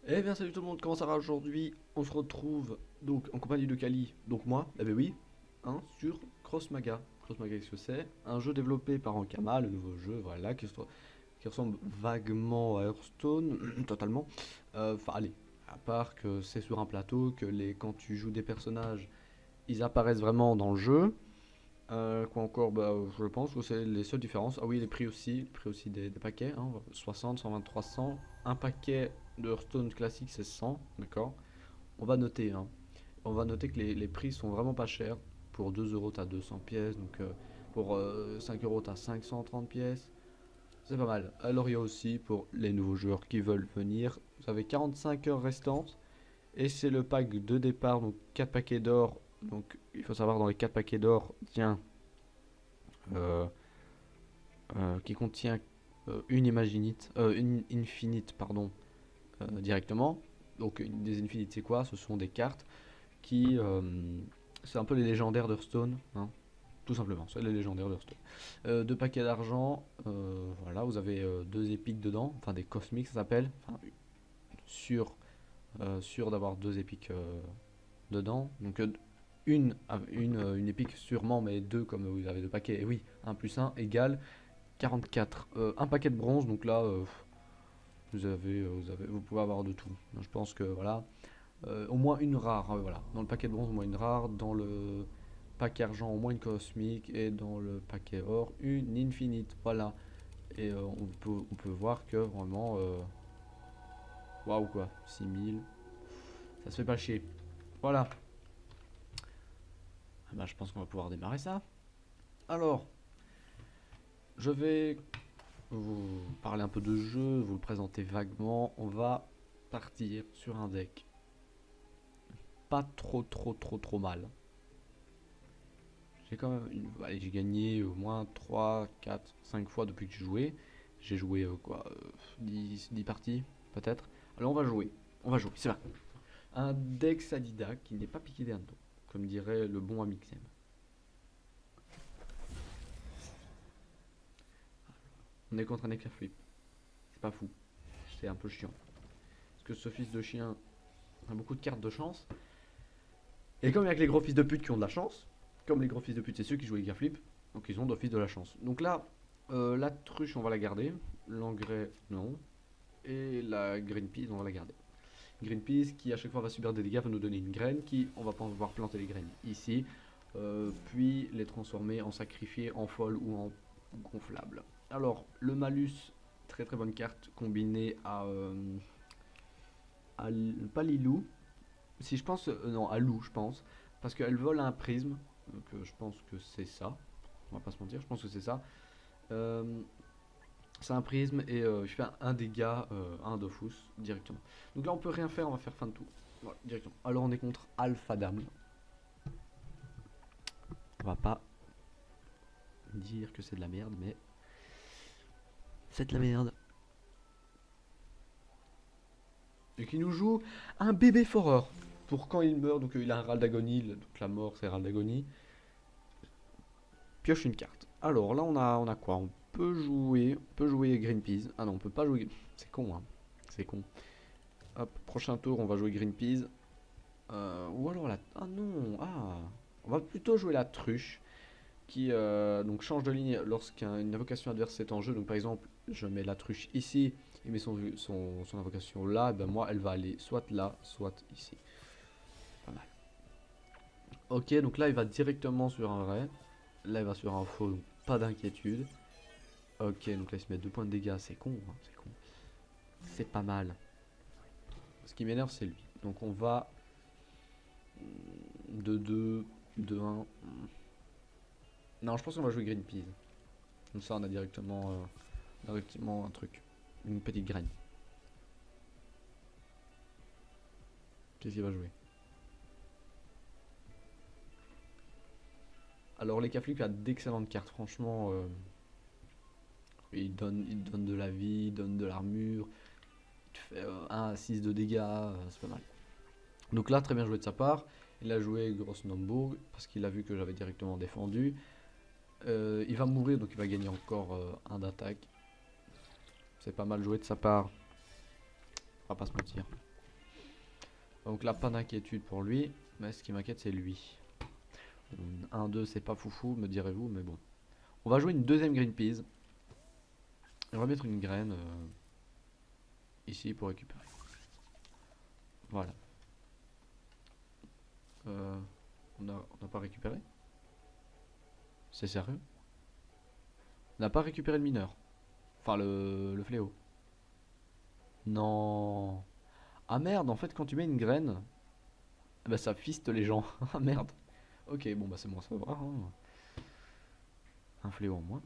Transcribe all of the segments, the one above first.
Eh bien salut tout le monde, comment ça va aujourd'hui? On se retrouve donc en compagnie de Kali, donc moi, eh ben oui, hein, sur Cross Maga. Cross Maga, qu'est-ce que c'est? Un jeu développé par Ankama, le nouveau jeu, voilà, qui ressemble vaguement à Hearthstone, totalement. Enfin allez, à part que c'est sur un plateau, quand tu joues des personnages, ils apparaissent vraiment dans le jeu. Quoi encore? Bah, je pense que c'est les seules différences. Ah oui, les prix aussi des paquets, hein, 60, 120, 300. Un paquet de Hearthstone classique, c'est 100, d'accord? On va noter, hein. On va noter que les prix sont vraiment pas chers. Pour 2 euros, t'as 200 pièces, donc pour 5 euros, t'as 530 pièces. C'est pas mal. Alors, il y a aussi pour les nouveaux joueurs qui veulent venir, vous avez 45 heures restantes. Et c'est le pack de départ, donc 4 paquets d'or. Donc, il faut savoir, dans les 4 paquets d'or, tiens, euh, qui contient une infinite, pardon, directement. Donc des infinites, c'est quoi? Ce sont des cartes qui, c'est un peu les légendaires d'Hearthstone, hein, tout simplement. C'est les légendaires d'Hearthstone. Deux paquets d'argent, voilà, vous avez deux épiques dedans, enfin des cosmiques, ça s'appelle. Enfin, sûr, sûr d'avoir deux épiques dedans. Donc une épique sûrement, mais deux comme vous avez deux paquets. Et oui, un plus un égale 44. Un paquet de bronze, donc là, vous pouvez avoir de tout. Je pense que voilà. Au moins une rare, voilà. Dans le paquet de bronze, au moins une rare. Dans le paquet argent, au moins une cosmique. Et dans le paquet or, une infinite. Voilà. Et on peut voir que vraiment. Waouh quoi. 6000. Ça se fait pas chier. Voilà. Ah bah, je pense qu'on va pouvoir démarrer ça. Alors, je vais vous parler un peu de jeu, vous le présenter vaguement. On va partir sur un deck pas trop mal. J'ai quand même allez, j'ai gagné au moins 3 4 5 fois depuis que j'ai joué. J'ai joué 10 parties peut-être. Alors on va jouer, c'est là. Un deck Sadida qui n'est pas piqué des hannetons, comme dirait le bon Amixem. On est contre un éclair flip, c'est pas fou, c'est un peu chiant. Parce que ce fils de chien a beaucoup de cartes de chance. Et comme il y a que les gros fils de pute qui ont de la chance, comme les gros fils de pute c'est ceux qui jouent éclair flip, donc ils ont d'office de la chance. Donc là, la truche on va la garder, l'engrais non, et la green peas on va la garder. Green peas qui à chaque fois va subir des dégâts va nous donner une graine qui on va pouvoir planter les graines ici, puis les transformer en sacrifié, en folle ou en gonflable. Alors le malus, très très bonne carte combinée pas Lilou, si je pense, non à Lou je pense, parce qu'elle vole un prisme, donc je pense que c'est ça, on va pas se mentir, je pense que c'est ça. Euh, c'est un prisme et je fais un dégât, un Dofus directement. Donc là on peut rien faire, on va faire fin de tour. Voilà, directement. Alors on est contre Alpha Dame. On va pas dire que c'est de la merde, mais c'est de la merde. Et qui nous joue un bébé foreur. Pour quand il meurt, donc il a un râle d'agonie, donc la mort c'est râle d'agonie. Pioche une carte. Alors là on a quoi? On peut jouer Green Peas. Ah non, on peut pas jouer. C'est con, hein. C'est con. Hop, prochain tour, on va jouer Green Peas. Ou alors la. Ah non, ah. On va plutôt jouer la truche qui donc change de ligne lorsqu'une invocation adverse est en jeu. Donc par exemple, je mets la truche ici, il met son invocation là, ben moi elle va aller soit là, soit ici. Pas mal. Ok, donc là il va directement sur un vrai. Là il va sur un faux, donc pas d'inquiétude. Ok, donc là il se met 2 points de dégâts, c'est con, hein, c'est con. C'est pas mal. Ce qui m'énerve c'est lui. Donc on va de 2, de 1. Non, je pense qu'on va jouer Green Peas. Comme ça on a directement un truc. Une petite graine. Qu'est-ce qu'il va jouer? Alors les Caflics a d'excellentes cartes, franchement. Il donne de la vie, il donne de l'armure. Il te fait 1 à 6 de dégâts, c'est pas mal. Donc là, très bien joué de sa part. Il a joué Grossnombourg parce qu'il a vu que j'avais directement défendu. Il va mourir, donc il va gagner encore 1 d'attaque. C'est pas mal joué de sa part. On va pas se mentir. Donc là, pas d'inquiétude pour lui. Mais ce qui m'inquiète, c'est lui. 1-2, c'est pas foufou, me direz-vous, mais bon. On va jouer une deuxième green peas. On va mettre une graine ici pour récupérer. Voilà. On n'a pas récupéré? C'est sérieux? On n'a pas récupéré le mineur. Enfin, le fléau. Non. Ah merde, en fait, quand tu mets une graine, bah ça fiste les gens. Ah merde. Ok, bon bah c'est bon à savoir, hein. Un fléau en moins.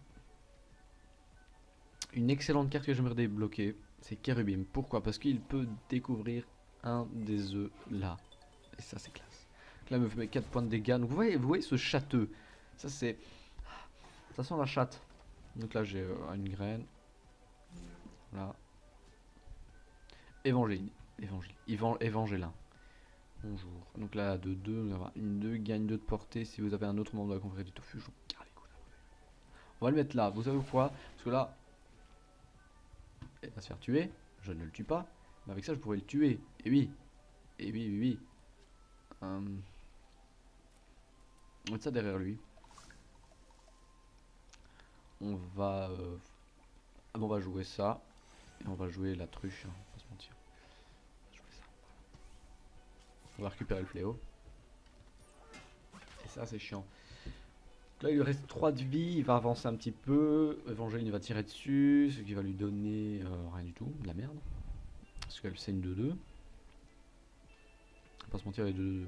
Une excellente carte que j'aimerais débloquer, c'est Kérubim. Pourquoi? Parce qu'il peut découvrir un des œufs là. Et ça c'est classe. Donc là il me fait 4 points de dégâts. Donc vous voyez ce châteux. Ça c'est... Ça sent la chatte. Donc là j'ai une graine. Voilà. Évangélin. Bonjour. Donc là, de 2, une 2, gagne 2 de portée. Si vous avez un autre membre de la confrérie du tofu, je vous carre les couilles. On va le mettre là. Vous savez pourquoi? Parce que là, il va se faire tuer. Je ne le tue pas. Mais avec ça, je pourrais le tuer. Et oui. Et oui, oui, oui. On va mettre ça derrière lui. On va... on va jouer ça. Et on va jouer la truche. Hein, on va pas se mentir. On va jouer ça. On va récupérer le fléau. Et ça, c'est chiant. Là, il lui reste 3 de vie, il va avancer un petit peu. Evangeline va tirer dessus, ce qui va lui donner rien du tout, de la merde. Parce qu'elle c'est une 2-2. On va pas se mentir, les 2-2.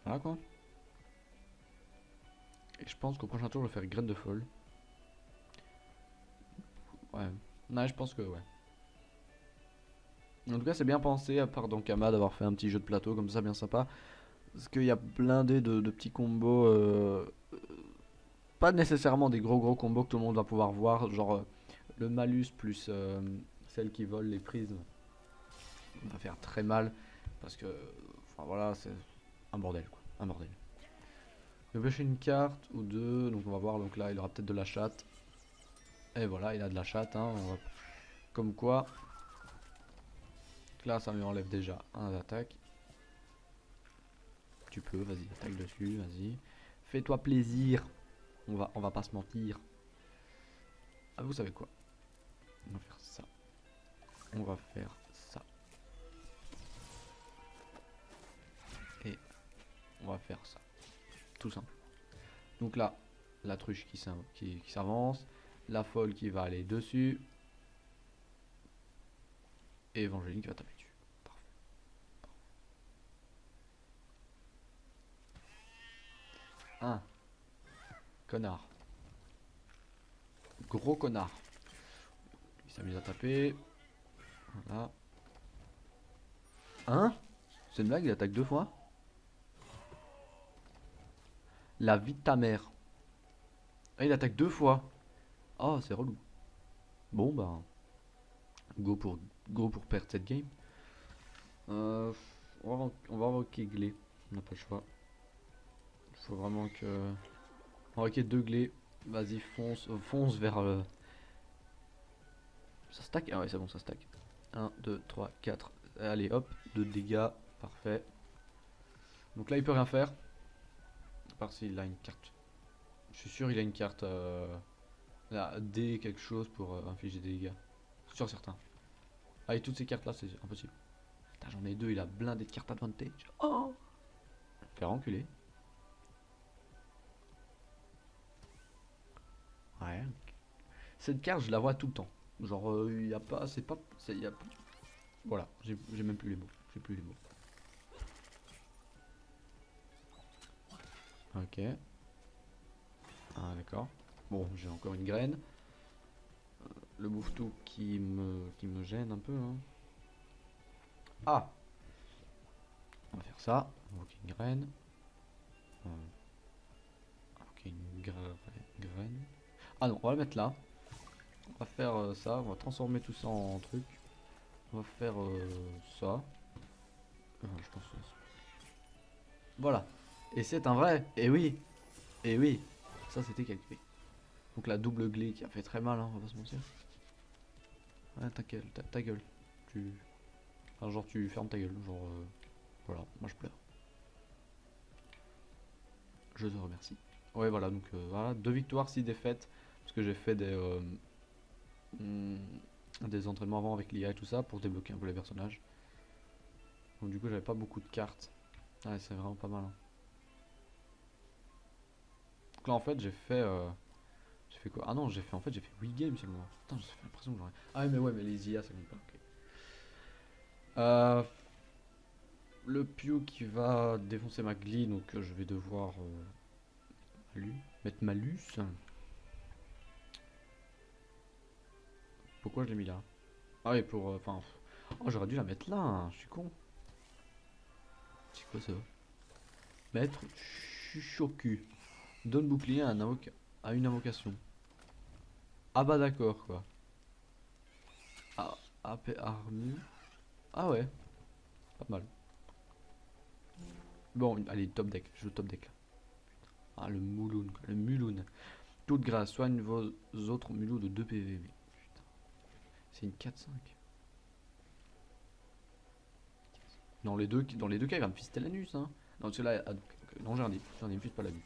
Voilà quoi. Et je pense qu'au prochain tour, je vais faire graine de folle. Ouais. Non, je pense que ouais. En tout cas, c'est bien pensé, à part Dankama, d'avoir fait un petit jeu de plateau comme ça, bien sympa. Parce qu'il y a blindé de petits combos. Pas nécessairement des gros combos que tout le monde va pouvoir voir, genre le malus plus celle qui vole les prismes va faire très mal parce que enfin voilà c'est un bordel quoi, un bordel. Je vais pêcher une carte ou deux, donc on va voir, donc là il aura peut-être de la chatte. Et voilà, il a de la chatte, hein, comme quoi. Là ça lui enlève déjà un attaque. Tu peux, vas-y, attaque dessus, vas-y. Fais-toi plaisir. On va pas se mentir. Ah vous savez quoi? On va faire ça. On va faire ça. Et on va faire ça. Tout simple. Donc là, la truche qui s'avance. La folle qui va aller dessus. Et Évangéline qui va taper dessus. Parfait. Un. Connard. Gros connard. Il s'amuse à taper. Voilà. Hein? C'est une blague, il attaque 2 fois? La vie de ta mère. Ah, il attaque 2 fois. Oh, c'est relou. Bon, bah. Go pour perdre cette game. On va invoquer Glé. On n'a pas le choix. Il faut vraiment que... On va invoquer 2 Glé. Vas-y, fonce vers... Ça stack? Ah ouais, c'est bon, ça stack. 1, 2, 3, 4. Allez, hop, 2 dégâts. Parfait. Donc là, il peut rien faire. À part s'il a une carte. Je suis sûr il a une carte... Là, D quelque chose pour infliger des dégâts. Sûr certain. Avec toutes ces cartes là, c'est impossible. Putain, j'en ai 2, il a blindé de cartes advantage. Oh! Faire enculer. Ouais. Cette carte, je la vois tout le temps. Genre, il y a pas, c'est pas, y a pas... Voilà, j'ai même plus les mots. J'ai plus les mots. Ok. Ah d'accord. Bon, j'ai encore une graine. Le bouffetou qui me gêne un peu. Hein. Ah! On va faire ça. Ok, une graine. Ok, une graine. Ah non, on va la mettre là. On va faire ça. On va transformer tout ça en truc. On va faire ça. Je pense que... Voilà. Et c'est un vrai. Et oui. Et oui. Ça c'était calculé. Donc la double glé qui a fait très mal, hein, on va pas se mentir. Ouais, ta gueule. Tu... Enfin, genre tu fermes ta gueule. Genre... Voilà, moi je pleure. Je te remercie. Ouais, voilà, donc voilà, 2 victoires, 6 défaites. Parce que j'ai fait hmm, des entraînements avant avec l'IA et tout ça pour débloquer un peu les personnages. Donc du coup, j'avais pas beaucoup de cartes. Ouais, c'est vraiment pas mal, hein. Donc là, en fait, j'ai fait quoi? Ah non, j'ai fait 8 games seulement. Putain, j'ai l'impression que j'aurais. Ah ouais, mais ouais, mais les IA, ça compte pas. Ok. Euh, le Pew qui va défoncer ma Glee, donc je vais devoir mettre malus. Pourquoi je l'ai mis là? Ah oui, pour. Enfin. Oh, j'aurais dû la mettre là, hein, je suis con. C'est quoi ça? Mettre Chuchoku. Donne bouclier à, à une invocation. Ah bah d'accord, quoi. Ah, AP armure. Ah ouais, pas mal. Bon, allez, top deck. Je joue top deck là. Ah, le Mouloun, quoi. Le Muloun. Toute grâce, soigne vos autres mulots de 2 PV. Mais putain, c'est une 4-5. Dans les deux cas, il va me fister l'anus, hein. Non, celui-là, ah, non, j'ai un dip. J'ai un dip, me fiste pas l'anus.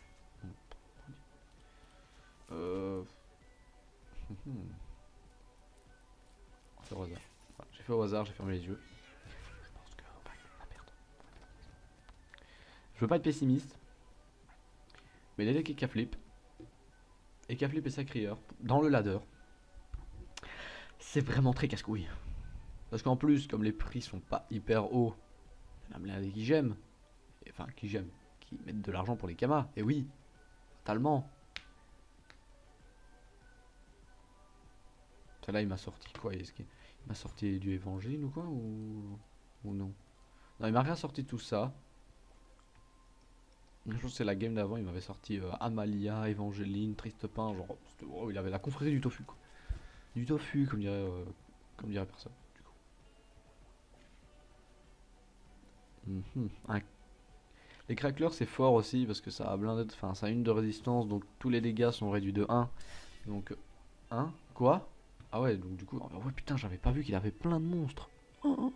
Euh. On va faire au hasard. Voilà, j'ai fait au hasard, j'ai fermé les yeux. Je pense que on va perdre. Je veux pas être pessimiste, mais les decks et Caflip et Sacrieur, dans le ladder, c'est vraiment très casse-couille. Parce qu'en plus, comme les prix sont pas hyper hauts, même les qui j'aime, enfin qui j'aime, qui mettent de l'argent pour les kamas, et oui, totalement. Celle-là, il m'a sorti quoi? Il m'a sorti du évangile ou quoi? Ou non? Non, il m'a rien sorti de tout ça. Je pense que c'est la game d'avant, il m'avait sorti Amalia, Evangeline, Triste Pain, genre, oh, il avait la confrérie du tofu, quoi. Du tofu, comme dirait personne, du coup. Les cracklers, c'est fort aussi, parce que ça a blindé, enfin, ça a une de résistance, donc tous les dégâts sont réduits de 1. Donc, 1, quoi? Ah ouais, donc du coup, oh ouais, putain, j'avais pas vu qu'il avait plein de monstres. Oh, oh.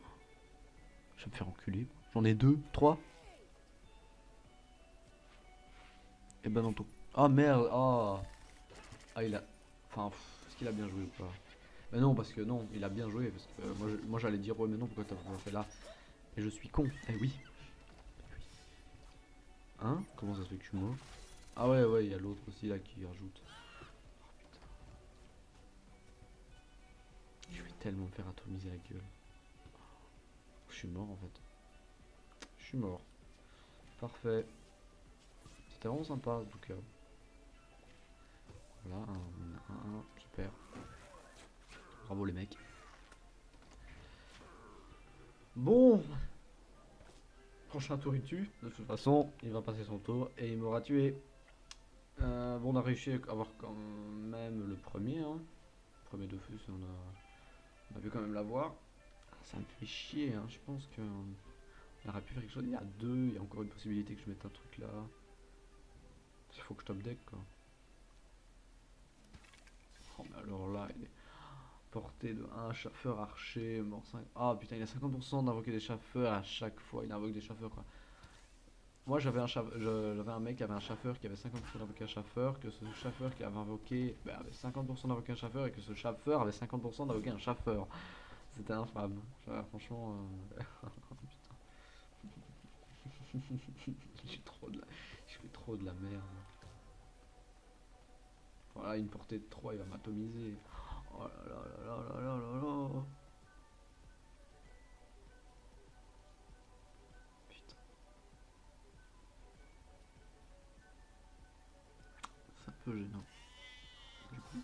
Je vais me faire enculer. J'en ai 2, 3. Et ben non, tout. Oh merde, oh. Ah, il a. Enfin, est-ce qu'il a bien joué ou pas? Mais non, parce que non, il a bien joué. Parce que moi j'allais dire, ouais, mais non, pourquoi t'as fait là? Et je suis con. Eh oui. Hein? Comment ça se fait que je suis mort? Ah ouais, ouais, il y a l'autre aussi là qui rajoute. Je vais tellement me faire atomiser la gueule. Je suis mort en fait. Je suis mort. Parfait. C'était vraiment sympa en tout cas. Voilà, un, super. Bravo les mecs. Bon, prochain tour il tue. De toute façon, il va passer son tour et il m'aura tué. Bon, on a réussi à avoir quand même le premier. Hein. Le premier de feu, on a pu quand même l'avoir. Ça me fait chier, hein. Je pense que on aurait pu faire quelque chose. Il y a deux, il y a encore une possibilité que je mette un truc là. Il faut que je top deck quoi. Oh, mais alors là, il est porté de 1 chaffeur archer, mort 5. Ah putain, il a 50% d'invoquer des chaffeurs à chaque fois. Il invoque des chaffeurs quoi. Moi j'avais un mec qui avait un chaffeur qui avait 50% d'invoquer un chaffeur, que ce chaffeur qui avait invoqué avait 50% d'invoquer un chaffeur et que ce chaffeur avait 50% d'invoquer un chaffeur. C'était infâme. Franchement. Je fais trop de la merde. Voilà, une portée de 3, il va m'atomiser. Oh là là là là là là là. Putain. C'est un peu gênant. Du coup.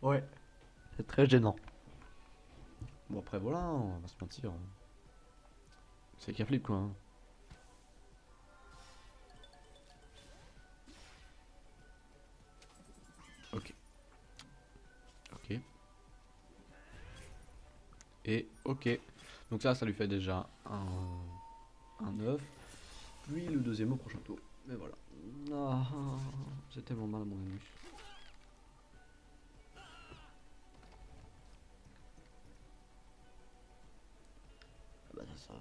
Ouais. C'est très gênant. Bon après voilà, hein, on va se mentir. C'est qu'un flip quoi. Hein. Ok. Ok. Et ok. Donc ça lui fait déjà un œuf. Puis le deuxième au prochain tour. Mais voilà. Ah, c'est tellement mal à mon anus.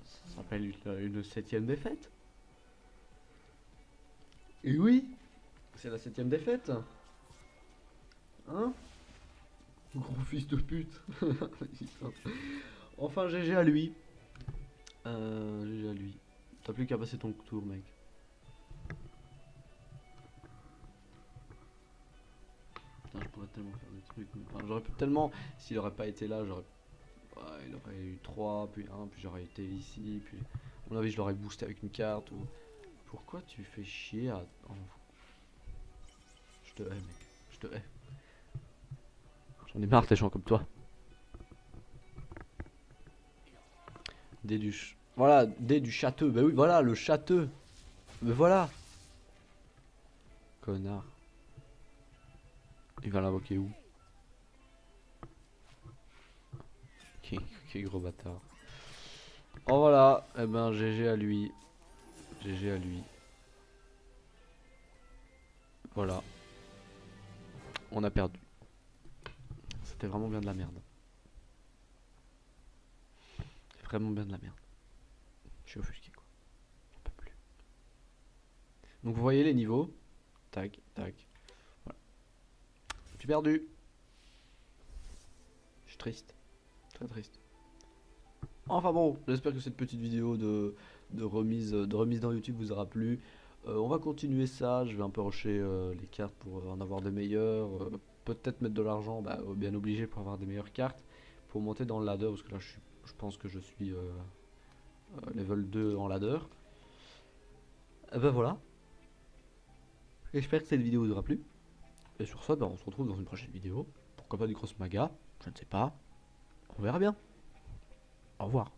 ça s'appelle une 7ème défaite. Et oui, c'est la 7ème défaite. Hein? Gros fils de pute. Enfin, GG à lui. GG à lui. T'as plus qu'à passer ton tour, mec. Putain, je pourrais tellement faire des trucs. Enfin, j'aurais pu tellement. S'il aurait pas été là, j'aurais. Ouais, il aurait eu 3, puis 1, puis j'aurais été ici, puis. À mon avis, je l'aurais boosté avec une carte ou. Pourquoi tu fais chier à. Oh. Je te hais, mec. Je te hais. J'en ai marre des gens comme toi. Voilà, dé du château. Bah oui, voilà, le château. Mais voilà. Connard. Il va l'invoquer où? Quel gros bâtard. Oh voilà. Eh ben, GG à lui. GG à lui. Voilà. On a perdu. C'était vraiment bien de la merde. Vraiment bien de la merde. Je suis offusqué quoi. J'en peux plus. Donc vous voyez les niveaux. Tac, tac. Voilà. J'ai perdu. Je suis triste. Très triste. Enfin bon, j'espère que cette petite vidéo de remise dans YouTube vous aura plu. On va continuer ça. Je vais un peu rusher les cartes pour en avoir des meilleures. Peut-être mettre de l'argent, bah, bien obligé pour avoir des meilleures cartes. Pour monter dans le ladder, parce que là je pense que je suis level 2 en ladder. Et ben voilà. J'espère que cette vidéo vous aura plu. Et sur ça, bah, on se retrouve dans une prochaine vidéo. Pourquoi pas du Cross Maga, je ne sais pas. On verra bien. Au revoir.